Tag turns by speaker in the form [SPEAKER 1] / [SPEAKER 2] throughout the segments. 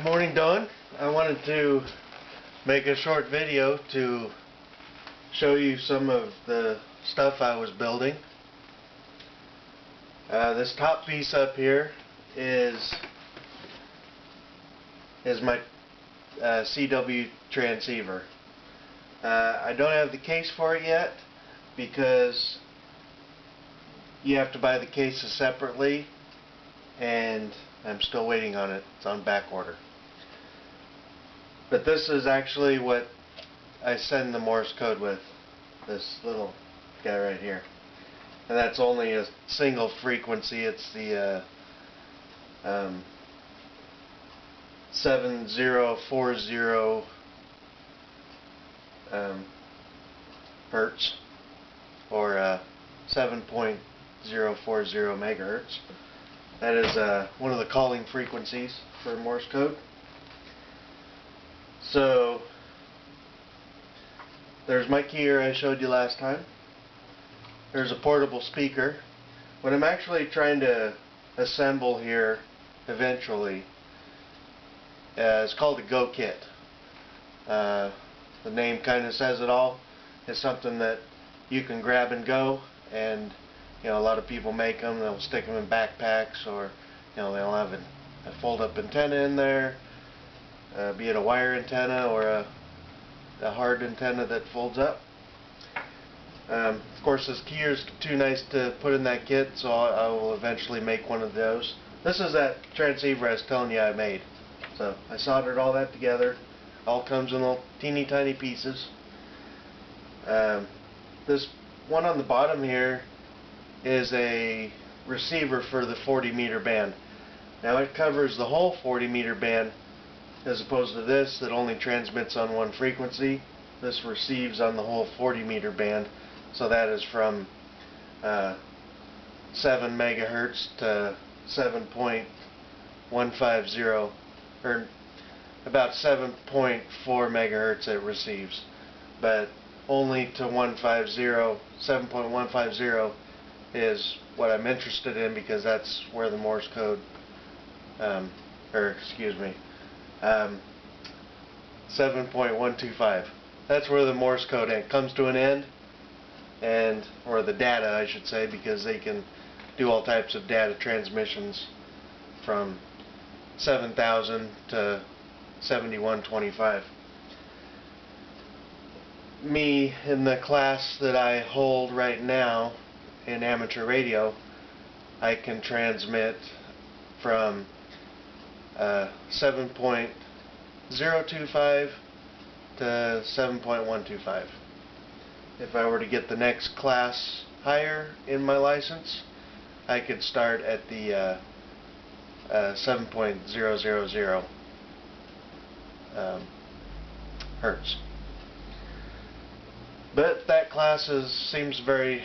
[SPEAKER 1] Good morning, Dawn. I wanted to make a short video to show you some of the stuff I was building. This top piece up here is my CW transceiver. I don't have the case for it yet because you have to buy the cases separately, and I'm still waiting on it. It's on back order. But this is actually what I send the Morse code with, this little guy right here. And that's only a single frequency. It's the 7040 hertz, or 7.040 megahertz. That is one of the calling frequencies for Morse code. So there's my keyer I showed you last time. There's a portable speaker. What I'm actually trying to assemble here eventually is called a Go Kit. The name kind of says it all. It's something that you can grab and go, and a lot of people make them. They'll stick them in backpacks, or they'll have a fold-up antenna in there, be it a wire antenna or a hard antenna that folds up. Of course, this keyer is too nice to put in that kit, so I will eventually make one of those. This is that transceiver I was telling you I made. So I soldered all that together. All comes in little teeny tiny pieces. This one on the bottom here is a receiver for the 40 meter band. Now it covers the whole 40 meter band, as opposed to this that only transmits on one frequency. This receives on the whole 40 meter band, so that is from 7 megahertz to 7.150, or about 7.4 megahertz it receives, but only to 7.150 is what I'm interested in, because that's where the Morse code, 7.125. That's where the Morse code comes to an end, or the data, I should say, because they can do all types of data transmissions from 7,000 to 7125. Me, in the class that I hold right now in amateur radio, I can transmit from 7.025 to 7.125. If I were to get the next class higher in my license, I could start at the 7.000 hertz. But that class seems very,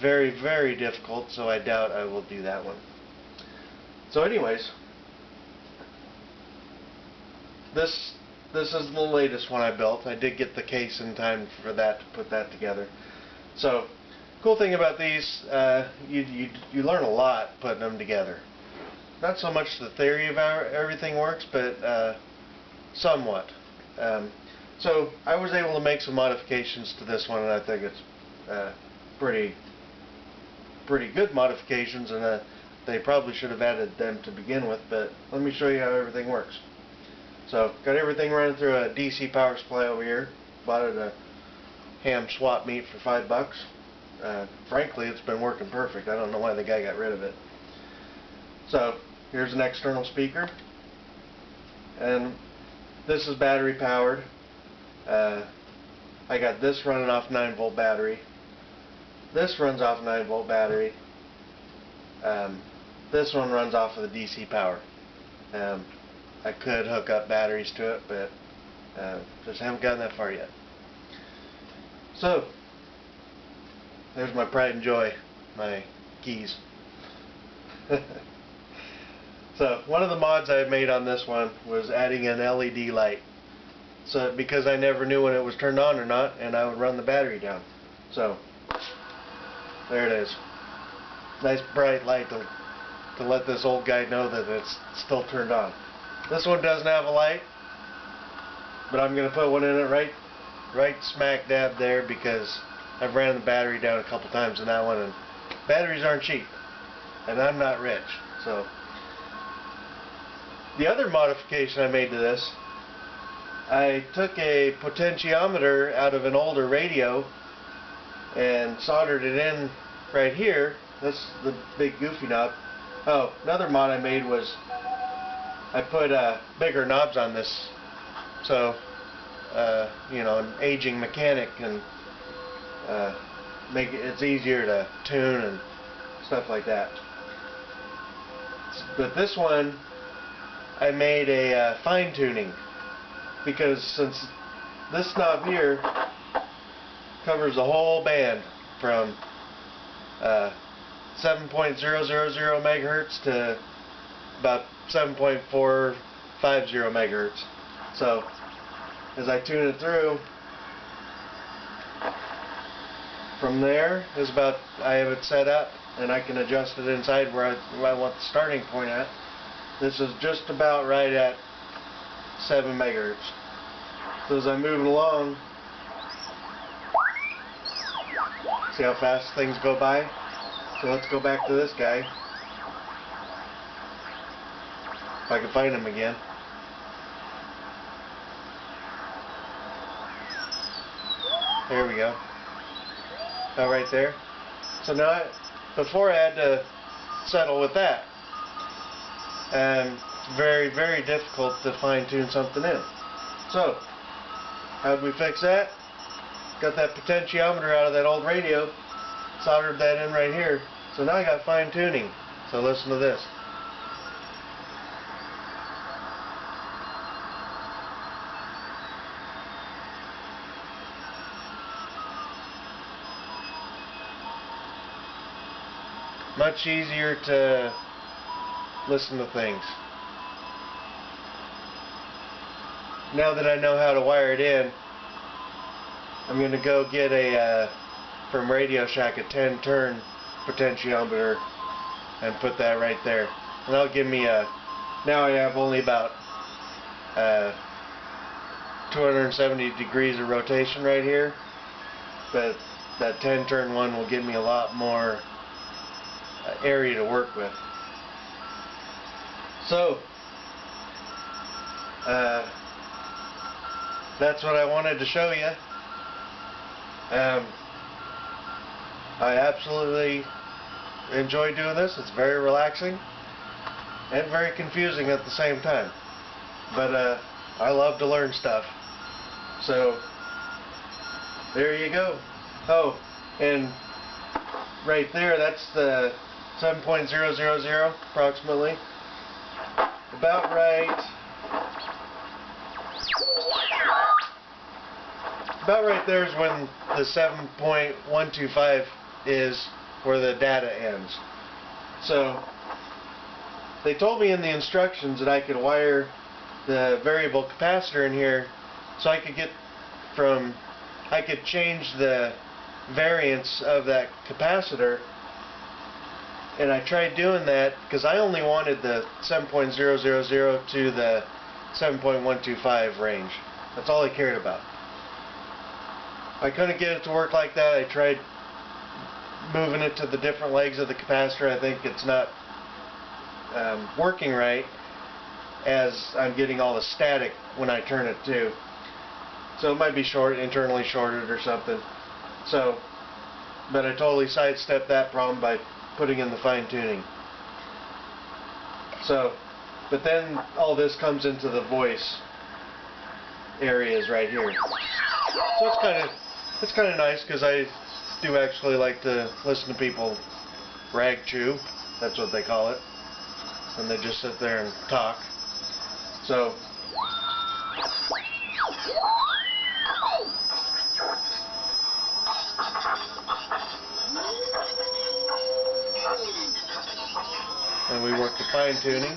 [SPEAKER 1] very, very difficult, so I doubt I will do that one. So anyways, this is the latest one I built. I did get the case in time for that, to put that together. So, cool thing about these, you learn a lot putting them together. Not so much the theory of how everything works, but somewhat. So I was able to make some modifications to this one, and I think it's pretty good modifications, and they probably should have added them to begin with, but let me show you how everything works. So, got everything running through a DC power supply over here. Bought it at a ham swap meet for $5. Frankly, it's been working perfect. I don't know why the guy got rid of it. So, here's an external speaker, and this is battery powered. I got this running off 9-volt battery. This runs off 9-volt battery. This one runs off of the DC power. I could hook up batteries to it, but just haven't gotten that far yet. So, there's my pride and joy, my keys. So, one of the mods I made on this one was adding an LED light. So, because I never knew when it was turned on or not, and I would run the battery down. So, there it is. Nice bright light to let this old guy know that it's still turned on. This one doesn't have a light, but I'm going to put one in it right smack dab there because I've ran the battery down a couple times in that one, and batteries aren't cheap, and I'm not rich. So the other modification I made to this, I took a potentiometer out of an older radio and soldered it in right here. That's the big goofy knob. Oh, another mod I made was I put bigger knobs on this, so you know, an aging mechanic can make it's easier to tune and stuff like that. But this one I made a fine tuning, because since this knob here covers the whole band from 7.000 megahertz to about 7.450 megahertz. So as I tune it through, from there is about, I have it set up and I can adjust it inside where I want the starting point at. This is just about right at 7 megahertz. So as I'm moving along, see how fast things go by? So let's go back to this guy. If I can find him again. There we go. About right there. So now, before I had to settle with that. And it's very, very difficult to fine tune something in. So, how did we fix that? Got that potentiometer out of that old radio, soldered that in right here. So now I got fine tuning. So listen to this. Much easier to listen to things. Now that I know how to wire it in, I'm going to go get a from Radio Shack a 10-turn potentiometer and put that right there. And that'll give me a, now I have only about 270 degrees of rotation right here, but that 10-turn one will give me a lot more area to work with. So that's what I wanted to show you. I absolutely enjoy doing this. It's very relaxing and very confusing at the same time, but I love to learn stuff. So there you go. Oh, and right there, that's the 7.000 approximately. About right. About right there is when the 7.125 is where the data ends. So they told me in the instructions that I could wire the variable capacitor in here, so I could get from, I could change the variance of that capacitor. And I tried doing that because I only wanted the 7.000 to the 7.125 range. That's all I cared about. I couldn't get it to work like that. I tried moving it to the different legs of the capacitor. I think it's not working right, as I'm getting all the static when I turn it too. So it might be internally shorted or something. So, but I totally sidestepped that problem by putting in the fine tuning. So, but then all this comes into the voice areas right here. So it's kind of nice, because I do actually like to listen to people rag chew. That's what they call it. And they just sit there and talk. So and we work the fine tuning.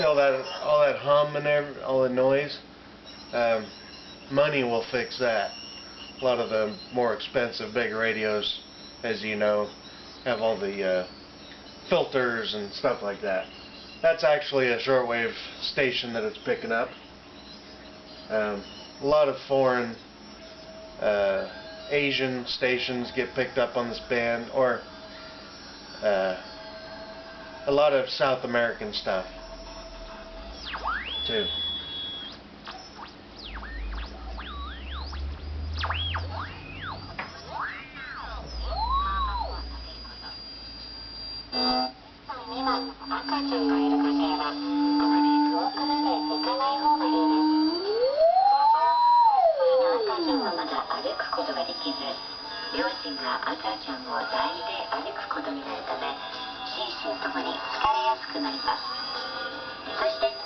[SPEAKER 1] see all that hum and all the noise? Money will fix that. A lot of the more expensive big radios, as you know, have all the filters and stuff like that. That's actually a shortwave station that it's picking up. A lot of foreign Asian stations get picked up on this band, or a lot of South American stuff too.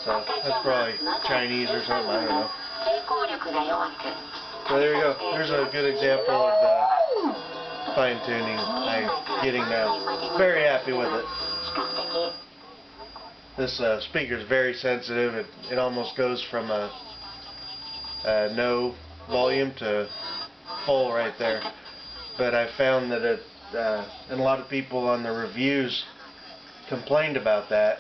[SPEAKER 1] So that's probably Chinese or something, I don't know. So there you go. There's a good example of the fine tuning I'm getting now. Very happy with it. This speaker is very sensitive. It almost goes from a no volume to full right there. But I found that it, and a lot of people on the reviews complained about that.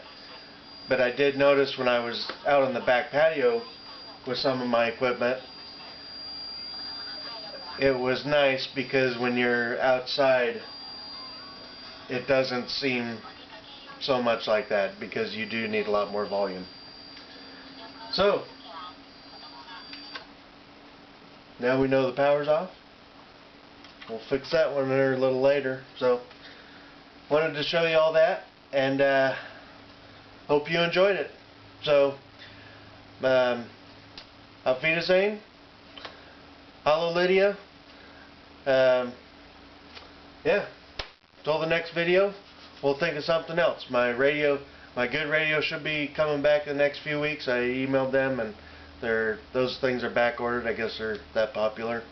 [SPEAKER 1] But I did notice when I was out on the back patio with some of my equipment, it was nice because when you're outside, it doesn't seem so much like that, because you do need a lot more volume. So, now we know the power's off. We'll fix that one a little later. So, wanted to show you all that, and hope you enjoyed it. So, auf Wiedersehen. Hello, Lydia. Yeah. Till the next video, we'll think of something else. My good radio should be coming back in the next few weeks. I emailed them, and those things are back ordered. I guess they're that popular.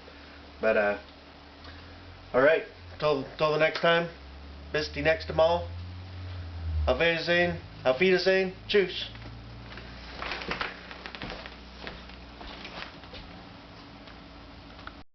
[SPEAKER 1] But all right. Till the next time. Bis die nächste Mal. Auf Wiedersehen. Auf Wiedersehen. Tschüss.